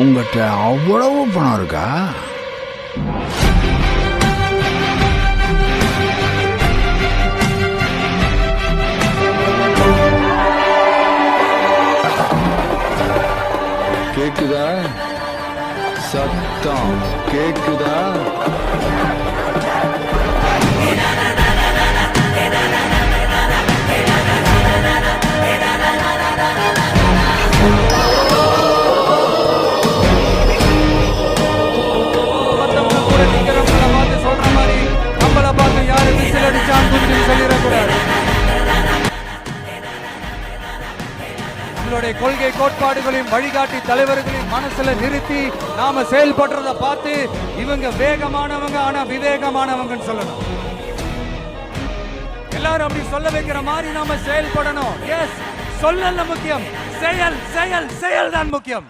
உங்ககிட்ட அவ்வளவு பணம் இருக்கா? கேக்குதா? சத்தம் கேக்குதா? நம்மளுடைய கொள்கை கோட்பாடுகளையும் வழிகாட்டி தலைவர்களையும் மனசுல நிறுத்தி நாம செயல்படுறத பார்த்து இவங்க வேகமானவங்க ஆனா விவேகமானவங்கன்னு சொல்லணும். எல்லாரும் அப்படி சொல்ல வைக்கிற மாதிரி நாம செயல்படணும். எஸ், சொல்லல முக்கியம், செயல் செயல் செயல் தான் முக்கியம்.